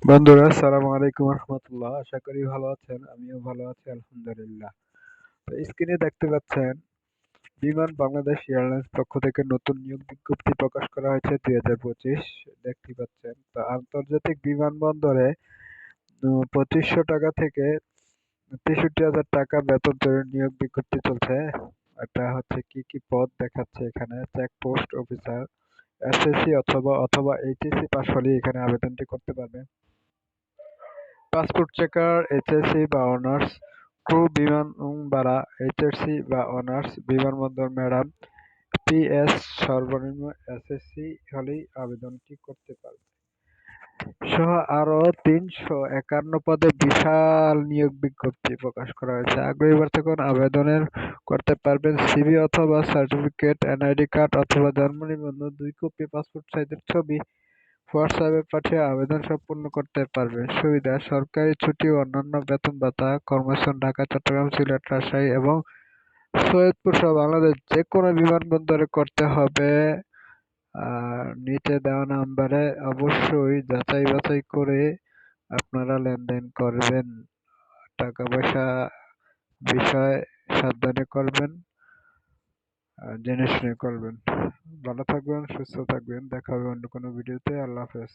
বন্ধুরা, আসসালামু আলাইকুম রহমতুল্লাহ। আশা করি ভালো আছেন। আমিও ভালো আছি, আলহামদুলিল্লাহ। তো স্ক্রিনে দেখতে পাচ্ছেন, বিমান বাংলাদেশ এয়ারলাইন্স পক্ষ থেকে নতুন নিয়োগ বিজ্ঞপ্তি প্রকাশ করা হয়েছে 2025। দেখতে পাচ্ছেন, তো আন্তর্জাতিক বিমানবন্দরে 2500 টাকা থেকে 63,000 টাকা বেতন দরের নিয়োগ বিজ্ঞপ্তি চলছে। এটা হচ্ছে কি কি পদ দেখাচ্ছে এখানে: চেকপোস্ট অফিসার, এসএসসি অথবা অথবা এইচএসসি পাস হলেই এখানে আবেদনটি করতে পারবে। পাসপোর্ট চেকার, এইচএসসি বা অনার্স। ক্রু বিমান ভাড়া, এইচএসসি বা অনার্স। বিমানবন্দর ম্যাডাম, পিএস। সর্বনিম্ন এসএসসি হলেই আবেদনটি করতে পারবে। সহ আরো 351 পদে বিশাল নিয়োগ বিজ্ঞপ্তি প্রকাশ করা হয়েছে। আগ্রহী প্রার্থীগণ আবেদনের করতে পারবেন সিভি অথবা সার্টিফিকেট, এনআইডি কার্ড অথবা জন্ম নিবন্ধন, 2 কপি, পাসপোর্ট সাইজের ছবি হোয়াটসঅ্যাপে পাঠিয়ে আবেদন সম্পূর্ণ করতে পারবে। সুবিধা: সরকারি ছুটি ও অন্যান্য বেতন ভাতা। কর্মস্থান: ঢাকা, চট্টগ্রাম, সিলেট, রাজশাহী এবং সৈয়দপুর সহ বাংলাদেশ যে কোনো বিমানবন্দরে করতে হবে। আর নিচে দেওয়া নাম্বারে অবশ্যই যাচাই বাছাই করে আপনারা লেনদেন করবেন। টাকা পয়সা বিষয় সাবধানে করবেন, জেনে শুনে করবেন। ভালো থাকবেন, সুস্থ থাকবেন। দেখা হবে অন্য কোনো ভিডিওতে। আল্লাহ হাফেজ।